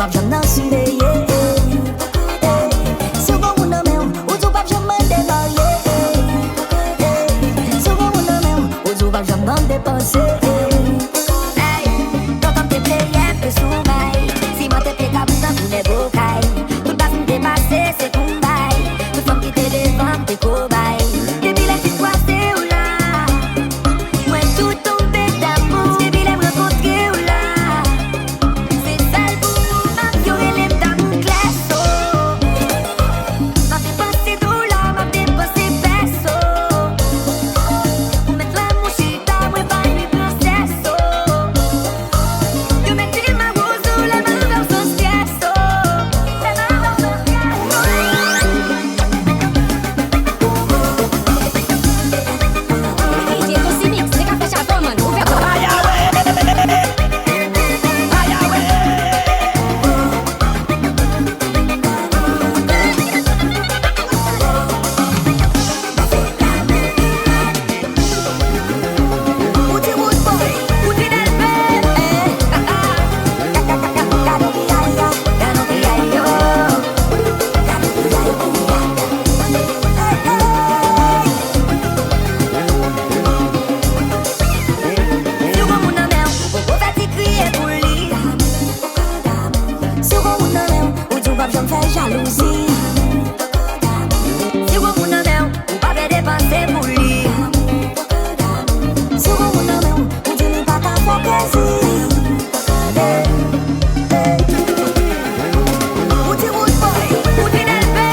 pap jam nan surveye. Si ou gon moun nan men ou tou pap jam man demarye. Si ou gon moun nan men ou tou pap jam nan depanse. Ton kom te pleye pe soumay. Si man te pe kaboutan pou ne bokay. Tout bas m te pase se koumbay. Tout fom ki te devan te kobay. Depi le fit kwa se ou la. Mwen tout tombe d'amou. Depi le m renkontre ou la. Se sal pou map yo relem dan moun kleso. Map depanse dola, map depanse peso. Ou met la mou chita, mwen pa mi proseso. Yo mette ma rozo, la man ver son strieso. La man ver son strieso. DJ Tosi Mix, de café chavão, mano. Ouve agora. Uti wood boy, uti del pe. Si ou gon moun nan men, ou go vati kriye pou li. Si ou gon moun nan men, ou tou pap jam fè jalousi. Si ou gon moun nan men, ou pa ve depanse pou li. Si ou gon moun nan men, ou di li pa ka fè krezi. Uti wood boy, uti del pe.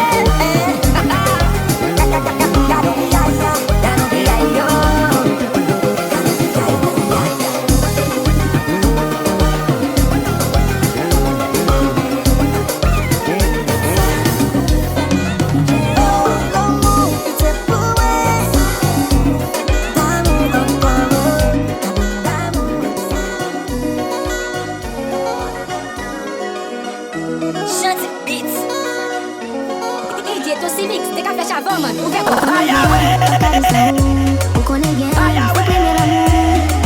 Chante beats. DJ Tosi Mix, de café chavão, mano. Ouve agora. Ou konen gen, se preme l'amou.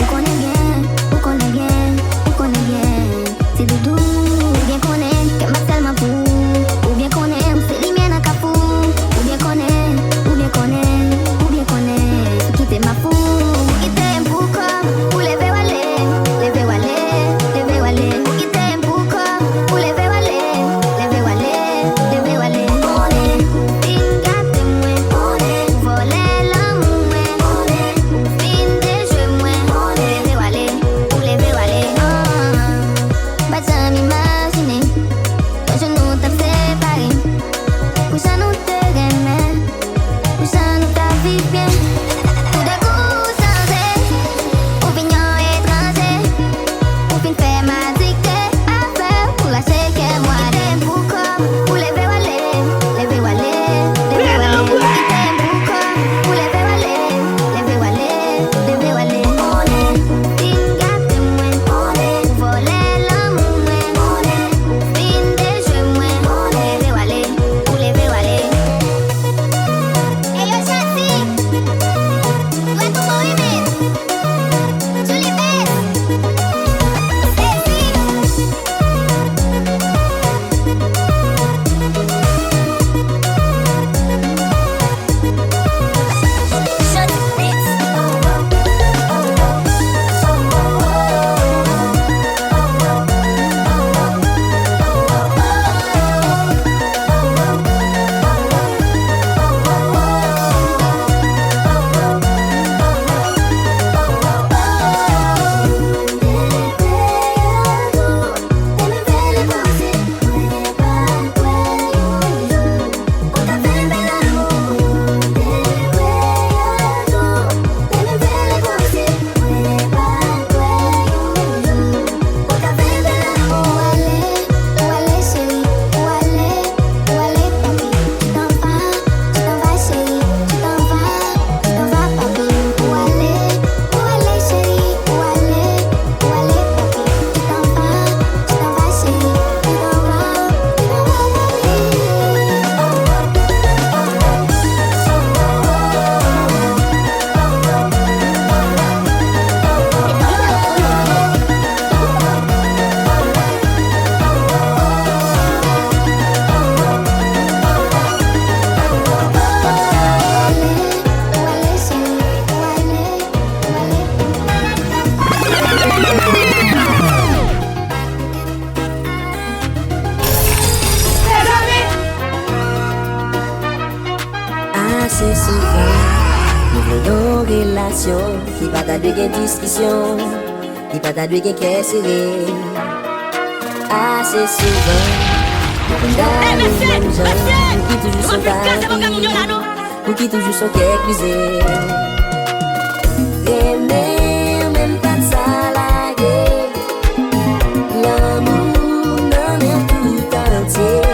Ou konen gen, ou konen gen, ou konen gen. Se doudou, ou bien konen, ke mak selman pou. Ou bien konen, se li men akapou. Ou bien konen, ou bien konen, ou bien konen. Sou kite ma pou, ou kite mpou kom. Ou leve wale, leve wale, leve wale. Ou kite mpou kom, ou leve wale, leve wale, leve wale. Konen, tingate mwen, konen, vole l'amou mwen. dwe gen diskusyon, li pa ta dwe gen kè serè. Ase souvan, dan nou mèm jan, pou ki toujou son kari, pou ki toujou son kè krize. Remè ou mèm pa t'salage, l'amour nan mèm tout entier.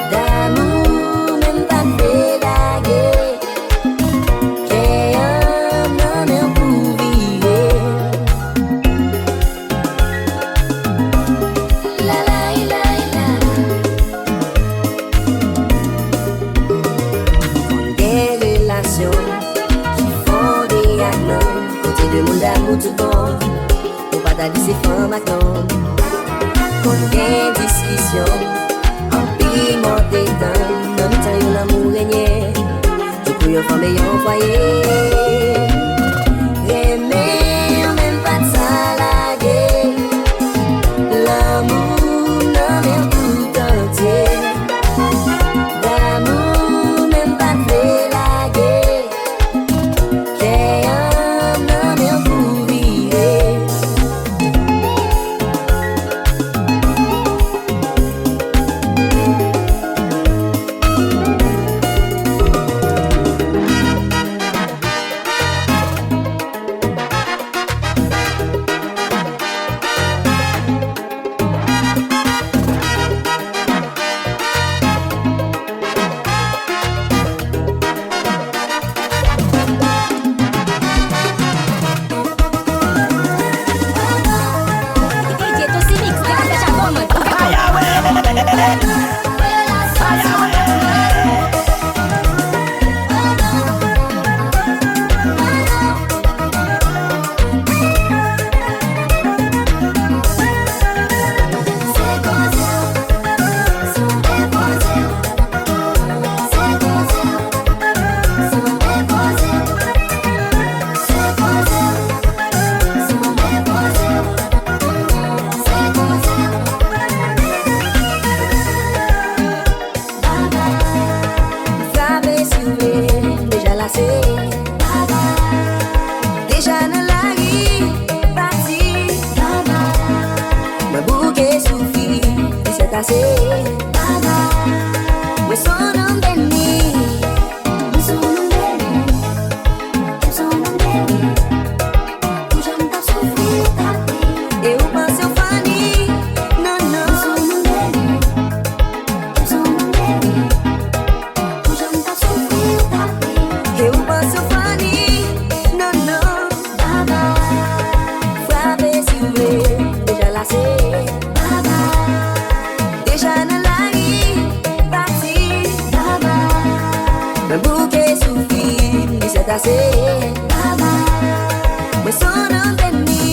D'amour mèm pa t'belage, kè yon nan mèm pou vive. La la la la. Des relations qui font des actions, côté de monde d'amour tout bon, pour pas d'aller c'est femme maintenant. Qu'on des discussions, en pimenté dans, non mi tan yon l'amour régné, tout pour yon femme et yon foyer. Remè ou même pas t'salage, l'amour nan mèm tout entier. D'amour même pas t'belage, kè yon nan mèm pou vive. DJ Tosi Mix, te ka fè chavon man. Frappé soulevé, déjà lassé, déjà dans la rue, parti. Ma bouquet souffle, il s'est tassé. Mais son nom béni, et où pense au Fanny, non, non. Et où pense au Fanny, non, non. Frappé soulevé, déjà lassé, déjà dans la rue, parti. Un bouquet souffle, il s'est tassé. Mais son nom béni,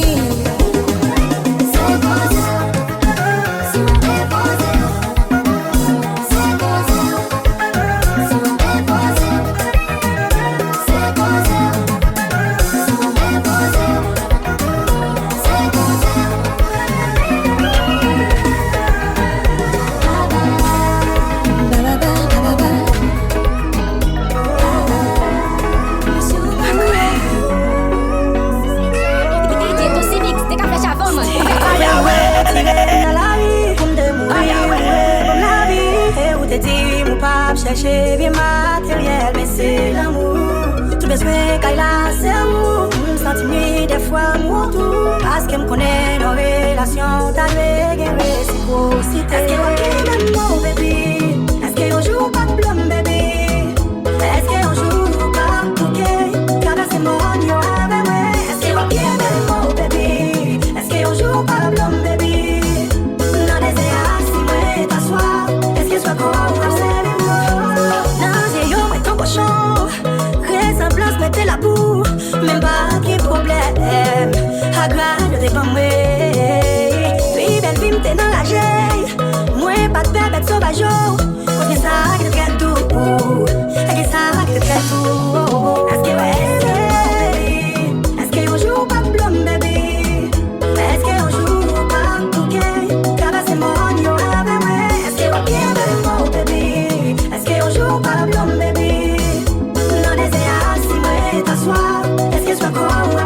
DJ Tosi Mix, te ka fè chavon man. Chercher bien matériel, mais c'est l'amour. Tout besoin qu'il a, c'est amour. Sentiment des fois, moi tout. Parce que me connaît nos relations, t'as eu une réciprocité. Est-ce que vous aimez mon bébé? Est-ce que vous jouez pas de blâme, bébé? Est-ce que vous jouez pas de bouquet? Car c'est mon yo avec moi. Est-ce que vous aimez mon bébé? Est-ce que vous jouez pas de blâme, bébé? Non, les airs, si moi t'assois. Est-ce que soit quoi? Ressemblance mettez la boue, même pas qui problème. Agrade de pas moi. Puis belle vie m'était dans la gêne. Moi pas de bête sauvage. Combien ça qui te traite tout? Combien ça qui te traite tout? Est-ce que vous jouez pas de blâme, bébé? Est-ce que vous jouez pas de bouquet? Car c'est mon yo avec moi. Est-ce que vous aimez mon bébé? Est-ce que vous jouez pas de blâme, bébé? Non, les airs, si moi t'assois. Est-ce que soit quoi?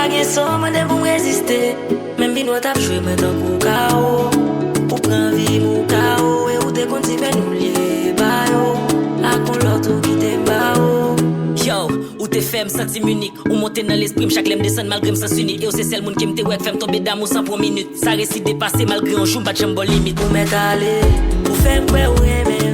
pas de somme pour résister. Même si nous t'as joué maintenant pour chaos. Pour prendre vie mon chaos. Et où t'es continué nous lier. A qu'on l'autre qui t'aime bao. Yo, ou t'es femme senti unique. Ou monter dans l'esprit, chaque lème descend malgré m'sens unique. Et ou c'est celle moun qui m'te wek femme tomber d'amour sans pour minute. Ça récit dépasser malgré un jour, pas de jambon limite. Ou m'est allé, ou femme quoi ou aimer.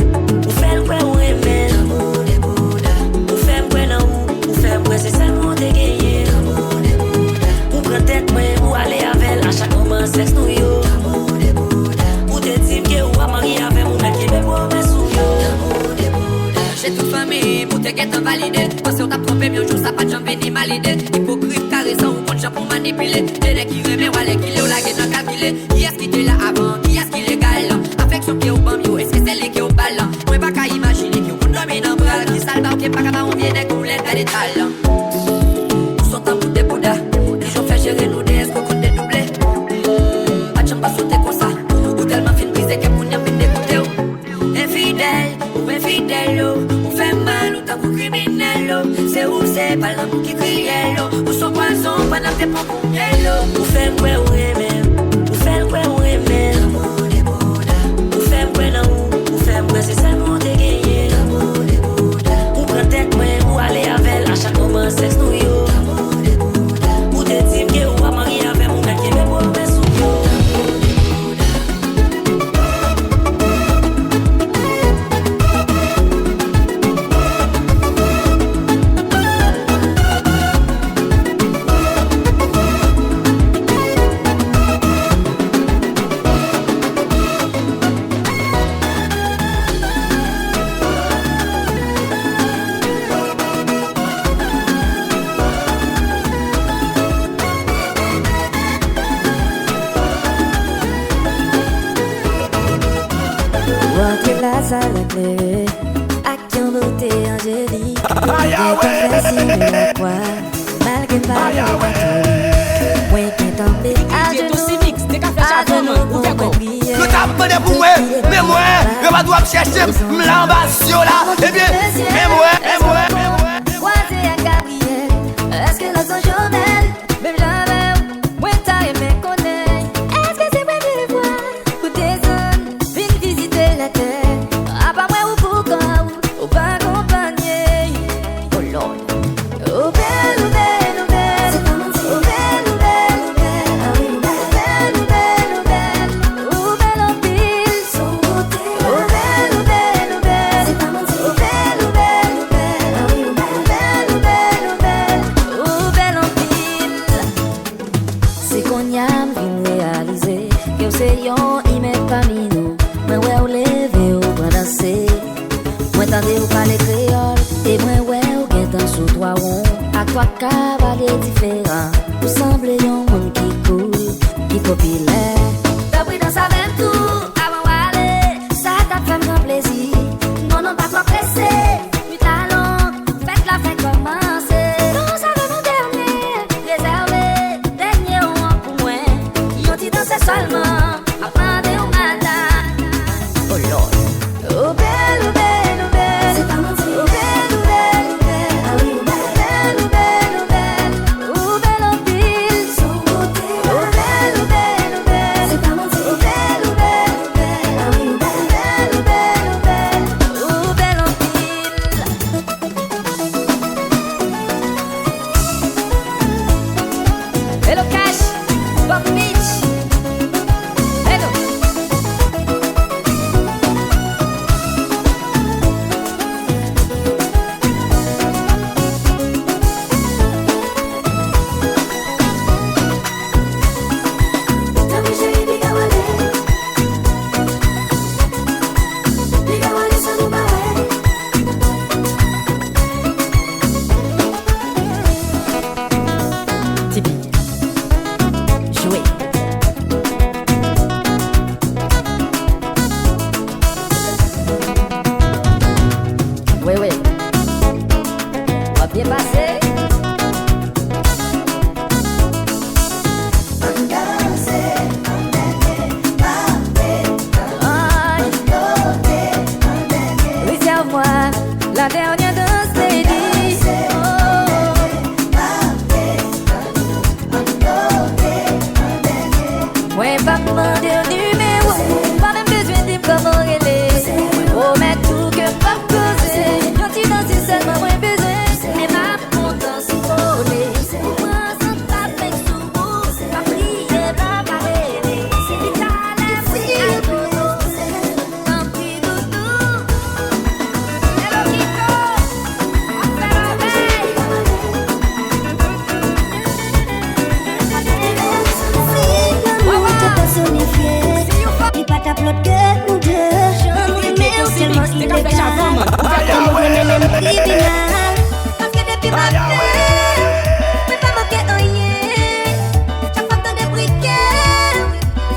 Ou femme quoi ou aimer. L'amour des Bouddha. Ou femme quoi nan ou femme quoi c'est seulement te gagner. L'amour des Bouddha. Ou prend tête moi ou aller avec à chaque moment sexe nous yo. L'amour des Bouddha. Ou te dit que ou a marié avec mon mec qui me promesse ou yo. L'amour des Bouddha. J'ai toute famille pour te guetter validé. Parce qu'on t'a trompé, mais aujourd'hui ça pas de jambe ni malidé. Hypocrite, caressant ou compte pour manipuler. Les nègres qui remet, ou les qui l'ont la gueule calculé. Qui est-ce qui était là avant? Qui est-ce qui légal? Affection qui est au bambou, est-ce que c'est les qui est au ballon? Moi pas qu'à imaginer qui est au domine en bras. Qui salva, qui est pas capable, on vient des coulettes, t'as des talents. Nous sommes en bout des bouddhas. Ils ont fait gérer nous des escrocs contre des doublés. Pas de jambe pas sauter comme ça. Ou tellement fin brisé que mon y'a mis d'écouter. Infidèle, ou infidèle, ou fait mal, ou t'as pour criminel. C'est où c'est pas l'amour qui crie hello. Ou son poison, pas dans tes pompons hello. Ou fait quoi ou aimer. Ou fait quoi ou aimer. L'amour des Bouddhas. Ou fait quoi nan ou fait quoi c'est seulement te gagner. L'amour des Bouddhas. Ou prend tête moi ou aller avec à chaque moment sexe nous yo. L'amour des Bouddhas. Ou te dit que ou a marié avec mon mec qui me promesse ou yo. Entre la salle éclairée, à qui on beauté angélique. Et facile la croix, malgré pas le bateau. Moi qui est tombé à genoux, pour prier. Le tape de pour moi, mais moi, je vais devoir chercher l'ambition là. Et bien, mais moi. Croisé à Gabriel, est-ce que nous sommes jumelles? Même jamais, moi t'as aimé connaître. Est-ce que c'est vrai de les voir? Ou des zones, viens visiter la terre. À part moi ou pourquoi, ou pas accompagner. Oh Lord. Oh belle, oh belle, oh belle. C'est pas menti. Oh belle, oh belle, oh belle. Ah oui, oh belle, oh belle, oh belle. Oh belle en pile. Son beauté. Oh belle, oh belle, oh belle. C'est pas menti. Oh belle, oh belle, oh belle. Ah oui, oh belle, oh belle, oh belle. Oh belle en pile. C'est qu'on y a réalisé que c'est yon y met parmi nous. Mais ouais ou lever ou pas danser. Moi t'entendais ou parler créole. Et moi ouais ou guettant sous toi rond. À toi cavalier différent. Vous semblez yon monde qui cool, qui populaire. T'as pris dans sa même tout. Avant aller, ça t'a fait grand plaisir. Non, non, pas trop pressé. Du talent, faites la fête commencer. Non, ça va mon dernier. Réservé, dernier ou un pour moi. Yon t'y danser seulement. Appendez au malade. Oh Lord. Oh belle, oh belle, oh belle. C'est pas menti. Oh belle, oh belle, oh belle. Ah oui, oh belle, oh belle, oh belle. Oh belle en pile. Son beauté. Oh belle, oh belle, oh belle. C'est pas menti. Oh belle. criminal. Parce que depuis ma vie, je peux pas manquer rien. Chaque fois que t'as des briquets,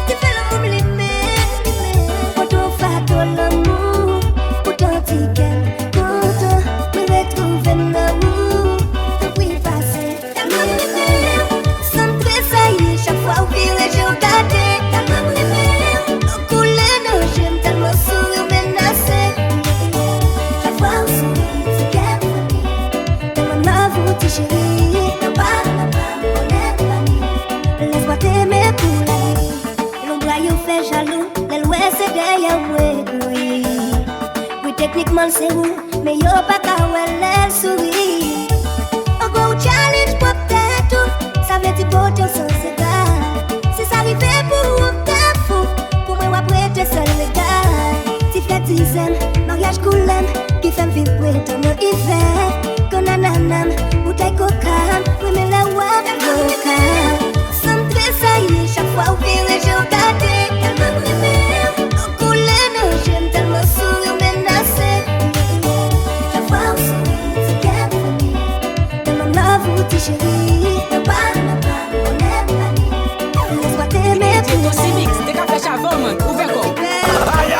tu fais le boum limite. Pour ton fato l'amour, pour ton ticket, content, me retrouver l'amour. Depuis passé, tellement primé, sans tressaillir, chaque fois où vire j'ai regardé. Tellement primé, au couler nos j'aime tellement sourire menacé. Chaque fois où souris, tu gagnes famille. Tellement m'avoue, tu chéris. Non pas, on est famille. Laisse-moi t'aimer pour la vie. L'ombre you fait jaloux, l'ouest c'est derrière moi, oui. Oui, techniquement c'est où, mais yo pas qu'à elle sourit. On go challenge pour peut-être tout, ça veut dire pour ton sens égal. Si ça arrive pour un temps fou, pour moi après t'es seul légal. Si fait dizaine, mariage coulem, qui fait vibrer ton nom hiver. Qu'on a nanam, bouteille coca, oui mais la wap coca. Sans tressaillir, chaque fois où vire j'ai regardé. Tellement primé, au couler nos j'aime tellement sourire menacé. Chaque fois où souris, tu gagnes famille. Tellement m'avoue, tu chéris. Non pas, on est famille. Laisse-moi t'aimer DJ Tosi Mix, t'es qu'à faire chavon, man. Ouvert quoi? Aïe,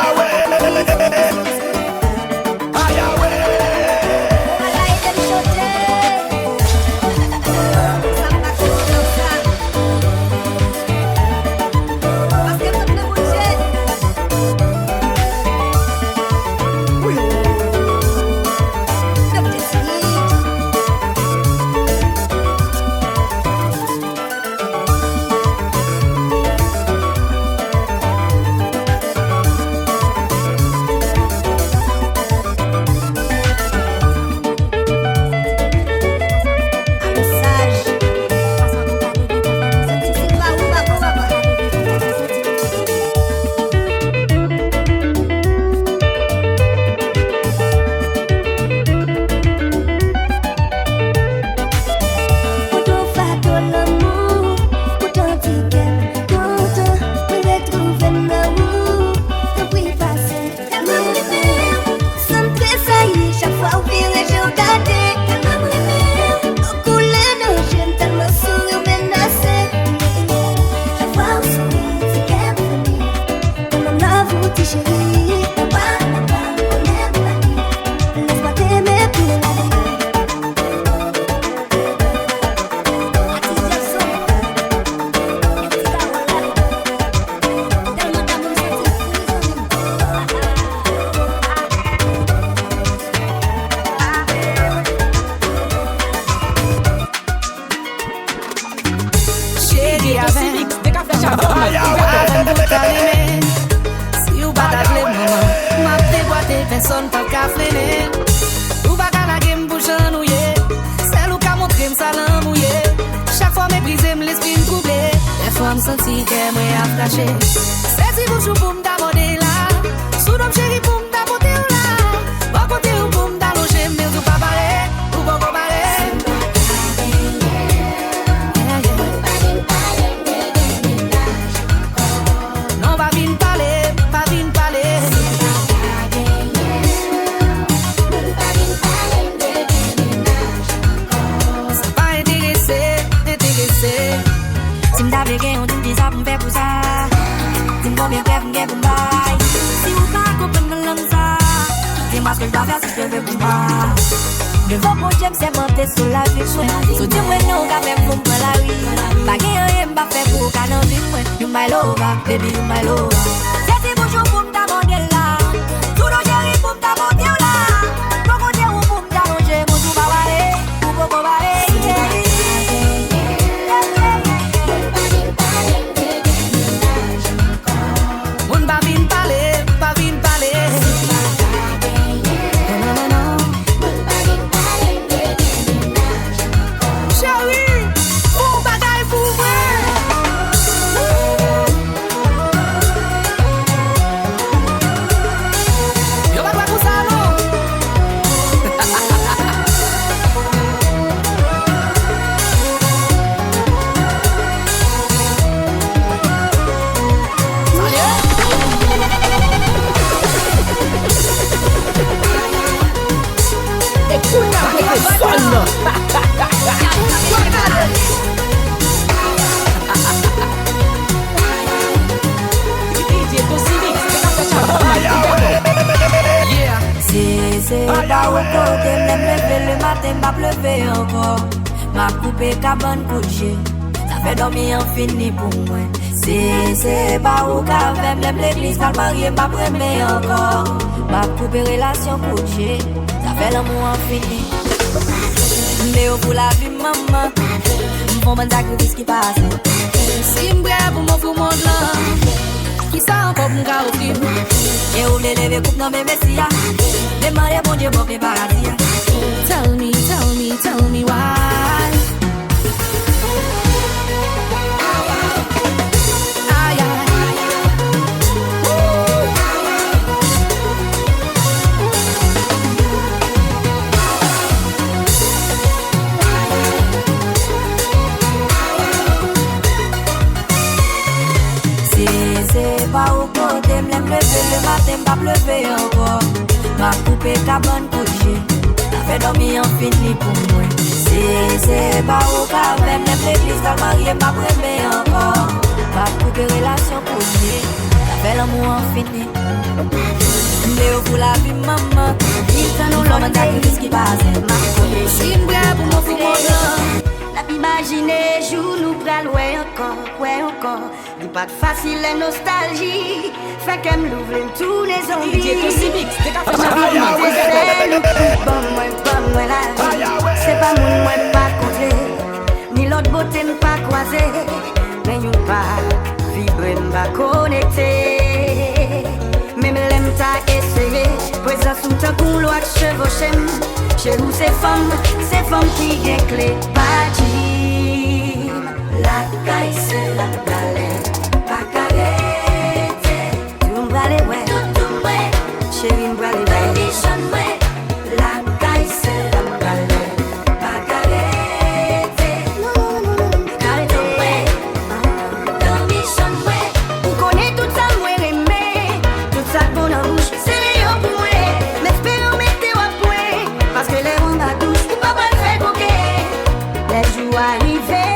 Si ou pas t'appeler maman, m'a déboîté, personne pas qu'à freiner. Ou pas qu'à la game pour chanouiller, celle ou qu'à montrer m'salam mouillé. Chaque fois méprisé m'l'esprit m'coublé, des fois m'senti qu'elle m'a attaché. C'est si bouchou pour m'daborder là, sous d'homme chéri pour m'daborder là. Bon côté ou pour m'daloger, mais ou pas parler, ou pas parler. Dis-moi ce que je dois faire si je te veux pour moi. Devant mon Dieu, c'est monter sur la vie. So dis-moi non, quand même pour moi la vie. Pas rien, pas fait pour qu'à n'en vivre. You my lover, baby, you my lover. C'est si bonjour pour m'demander là. Tout le chéri pour m'demander là. Pour mon Dieu ou pour m'demander, mon tout va aller. Pour beaucoup va aller. On va venir parler, pas venir parler. pas au côté, m'aime lever le matin, m'a pleuvé encore. M'a coupé cabane couché, ça fait dormir infini pour moi. C'est pas au café, m'aime l'église, pas marié, m'a prémé encore. M'a coupé relation couché, ça fait l'amour infini. Mais au bout la vie, maman, m'font mon sacrifice qui passe. Si m'brave pour mon fou monde là, qui ça encore m'ga offrir. J'ai oublié lever coupe dans mes messias. Demandez bon Dieu, bon pied paradis. Tell me why. C'est pas au côté, m'aime lever le matin, m'a pleuvé encore. M'a coupé cabane couché, ça fait dormir infini pour moi. C'est pas au café, m'aime l'église, pas marié, m'a prémé encore. M'a coupé relation couché, ça fait l'amour infini. Mais au bout la vie, maman, il s'en nous l'homme d'actrice qui passe. Si m'brave pour mon fou. La imaginer jour nous pral ouais encore. Dis pas de facile la nostalgie, fait qu'elle m'ouvre tous les zombies. Bon moi la vie, c'est pas mon moi pas compter, ni l'autre beauté pas croiser, mais nous pas vibrer pas connecter. Même l'aime t'a essayé, présence sous ta couloir chevauché. Chez nous c'est femmes qui gagnent clé parti. La caille c'est la galette, pas carré. Tout m'brale ouais, tout ouais. Chérie m'brale ouais. La caille c'est la galette, pas carré. Carré ouais. Dormichon ouais. On connaît tout ça moi aimé, tout ça bon en bouche, c'est Léo pour moi. Mais espérons mettez au point, parce que les ronds à douche, ou pas le faire coquer. Les jours arrivés.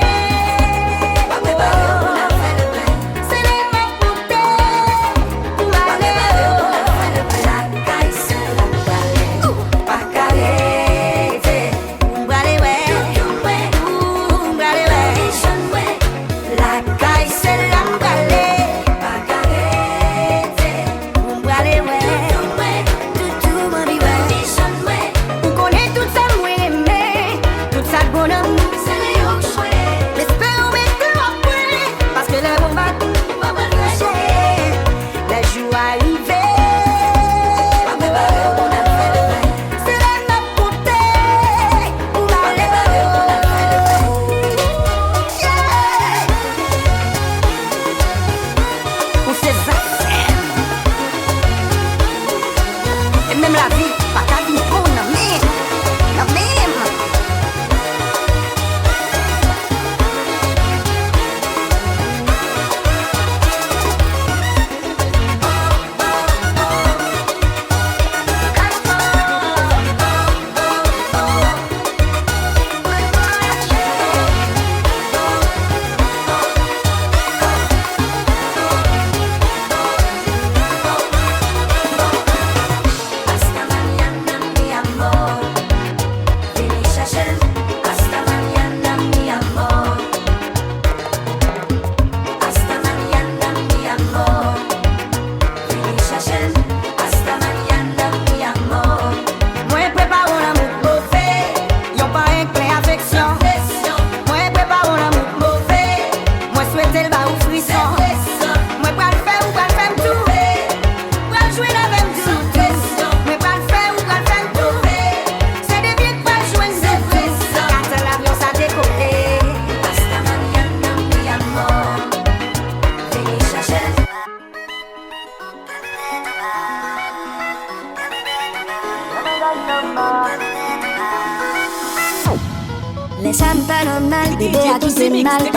Laisse-moi pas normal, bébé à qui c'est mal.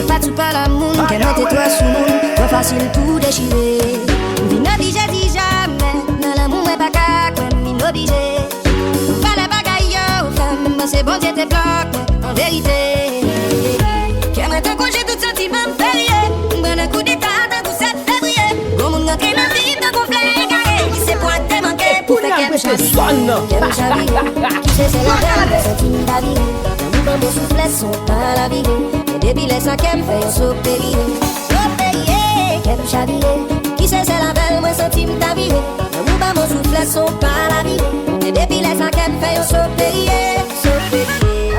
Pas tout pas l'amour, qu'elle mette toi sous monde. Pas facile tout déchirer. Vine obligé dit jamais, dans l'amour est pas qu'à comme obligé. Pas la bagaille aux femmes, c'est bon Dieu te bloque, en vérité. Qu'aimerait te coucher tout sentiment férié. M'en un coup d'état, d'un coup 7 février. Bon monde qui n'a vie de conflit carré, qui s'est pointé manqué. personne. Kem chavire, qui c'est la belle, sentime d'avire. Dans mon beau soufflet, son pas la vie. Et depuis les sacs, kem fait un saut périllé. Kem chavire, qui c'est la belle, moi sentime d'avire. Dans mon soufflet, son pas la vie. Et depuis les sacs, kem fait un saut périllé. Saut périllé.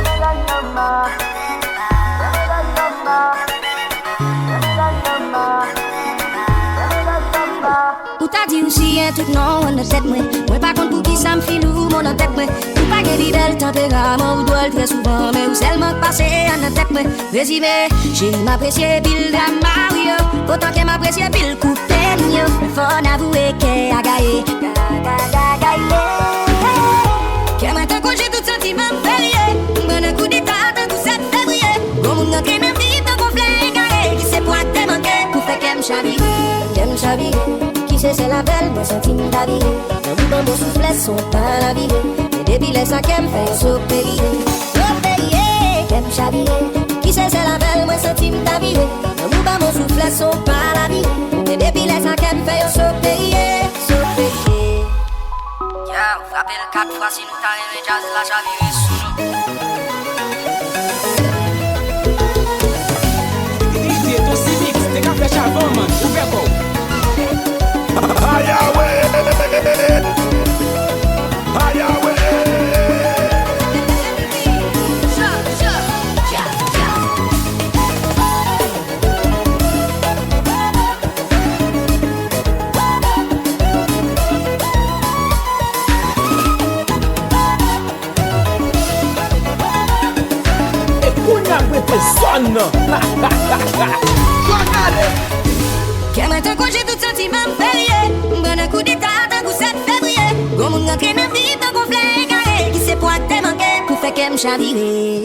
Ou t'as dit aussi un truc non on a tête moi. Moi par contre pour qui ça me filou mon en tête moi. Ou pas que bel tempérament ou doit très souvent mais ou seulement passer à notre tête moi. Résumé, j'ai m'apprécié pile de Mario. Autant que m'apprécié pile coupé mio. Faut avouer que a gagné. Que maintenant quand j'ai tout sentiment payé. Mon coup d'état d'un coup ça février. Comme on entre dans vie de conflit qui c'est pour te manquer. Pour faire qu'aime chavire. Kem chavire. Qui c'est la belle, moi sentime d'avire. Dans mon soufflet, son pas la vie. Et depuis les sacs, kem fait un saut périllé. Saut périllé, kem chavire. Qui c'est la belle, moi sentime d'avire. Dans mon soufflet, son pas la vie. Et depuis les sacs, kem fait un saut périllé. Saut périllé. Yeah, frappez le 4 fois si nous t'arrivons jazz la chavire sous nous. DJ Tosi Mix, t'es qu'à faire chavon man, ouvert quoi. Personne. Que maintenant quand j'ai tout sentiment payé. Bon coup d'état d'un coup ça février. Comme on entre dans vie de conflit qui c'est pour te manquer. Pour faire qu'aime chavire.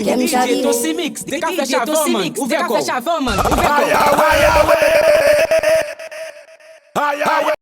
Qu'aime DJ chavire. Tosi Mix, t'es qu'à faire chavon man, ouvert quoi. Aïe, aïe, aïe, aïe.